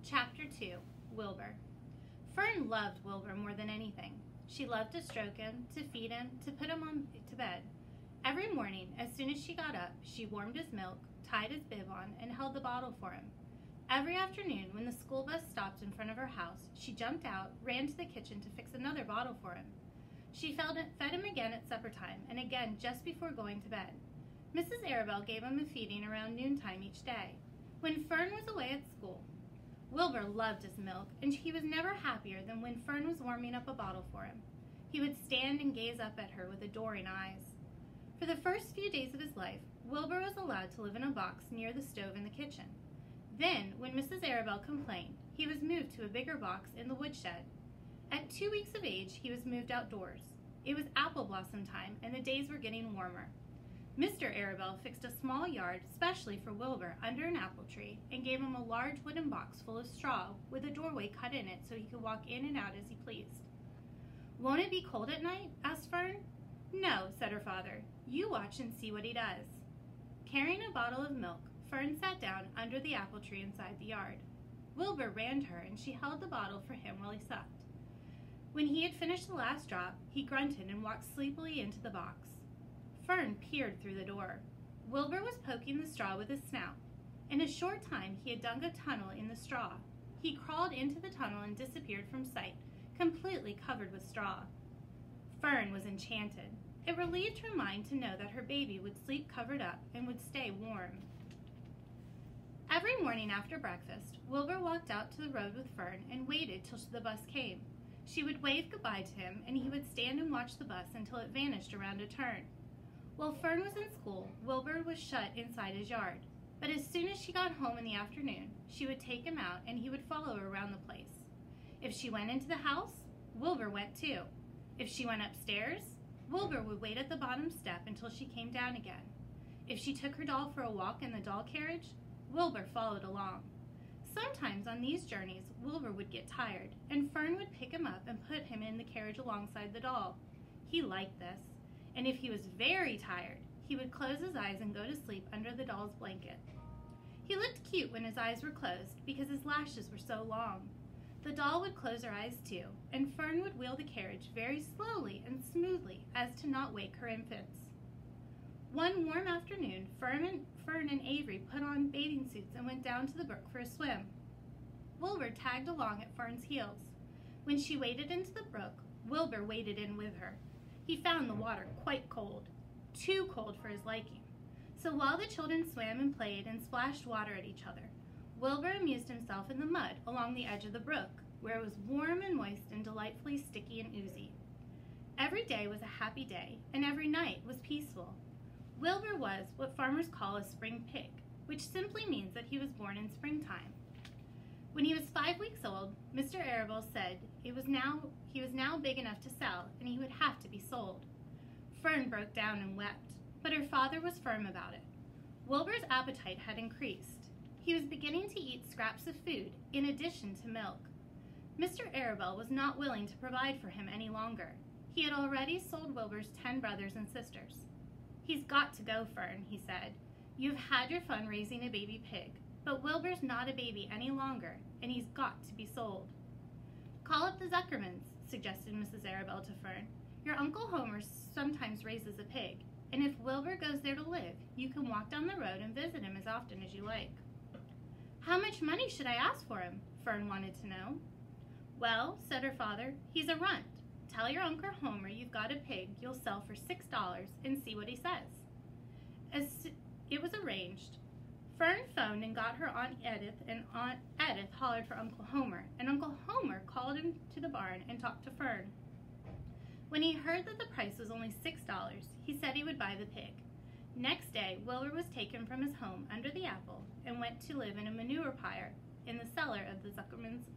Chapter 2. Wilbur. Fern loved Wilbur more than anything. She loved to stroke him, to feed him, to put him on to bed. Every morning, as soon as she got up, she warmed his milk, tied his bib on, and held the bottle for him. Every afternoon, when the school bus stopped in front of her house, she jumped out, ran to the kitchen to fix another bottle for him. She fed him again at supper time, and again just before going to bed. Mrs. Arabelle gave him a feeding around noontime each day. When Fern was away at school, Wilbur loved his milk, and he was never happier than when Fern was warming up a bottle for him. He would stand and gaze up at her with adoring eyes. For the first few days of his life, Wilbur was allowed to live in a box near the stove in the kitchen. Then, when Mrs. Arabelle complained, he was moved to a bigger box in the woodshed. At 2 weeks of age, he was moved outdoors. It was apple blossom time, and the days were getting warmer. Mr. Arabelle fixed a small yard specially for Wilbur under an apple tree and gave him a large wooden box full of straw with a doorway cut in it so he could walk in and out as he pleased. "Won't it be cold at night?" asked Fern. "No," said her father. "You watch and see what he does." Carrying a bottle of milk, Fern sat down under the apple tree inside the yard. Wilbur ran to her, and she held the bottle for him while he sucked. When he had finished the last drop, he grunted and walked sleepily into the box. Fern peered through the door. Wilbur was poking the straw with his snout. In a short time, he had dug a tunnel in the straw. He crawled into the tunnel and disappeared from sight, completely covered with straw. Fern was enchanted. It relieved her mind to know that her baby would sleep covered up and would stay warm. Every morning after breakfast, Wilbur walked out to the road with Fern and waited till the bus came. She would wave goodbye to him, and he would stand and watch the bus until it vanished around a turn. While Fern was in school, Wilbur was shut inside his yard. But as soon as she got home in the afternoon, she would take him out and he would follow her around the place. If she went into the house, Wilbur went too. If she went upstairs, Wilbur would wait at the bottom step until she came down again. If she took her doll for a walk in the doll carriage, Wilbur followed along. Sometimes on these journeys, Wilbur would get tired, and Fern would pick him up and put him in the carriage alongside the doll. He liked this. And if he was very tired, he would close his eyes and go to sleep under the doll's blanket. He looked cute when his eyes were closed because his lashes were so long. The doll would close her eyes too, and Fern would wheel the carriage very slowly and smoothly as to not wake her infants. One warm afternoon, Fern and Avery put on bathing suits and went down to the brook for a swim. Wilbur tagged along at Fern's heels. When she waded into the brook, Wilbur waded in with her. He found the water quite cold, too cold for his liking. So while the children swam and played and splashed water at each other, Wilbur amused himself in the mud along the edge of the brook, where it was warm and moist and delightfully sticky and oozy. Every day was a happy day, and every night was peaceful. Wilbur was what farmers call a spring pig, which simply means that he was born in springtime. When he was 5 weeks old, Mr. Arabelle said he was now big enough to sell, and he would have to be sold. Fern broke down and wept, but her father was firm about it. Wilbur's appetite had increased. He was beginning to eat scraps of food in addition to milk. Mr. Arabelle was not willing to provide for him any longer. He had already sold Wilbur's 10 brothers and sisters. "He's got to go, Fern," he said. "You've had your fun raising a baby pig, but Wilbur's not a baby any longer, and he's got to be sold." "Call up the Zuckermans," suggested Mrs. Arabelle to Fern. "Your Uncle Homer sometimes raises a pig, and if Wilbur goes there to live, you can walk down the road and visit him as often as you like." "How much money should I ask for him?" Fern wanted to know. "Well," said her father, "he's a runt. Tell your Uncle Homer you've got a pig you'll sell for $6 and see what he says." As it was arranged, Fern phoned and got her Aunt Edith, and Aunt Edith hollered for Uncle Homer, and Uncle Homer called him to the barn and talked to Fern. When he heard that the price was only $6, he said he would buy the pig. Next day, Wilbur was taken from his home under the apple and went to live in a manure pile in the cellar of the Zuckerman's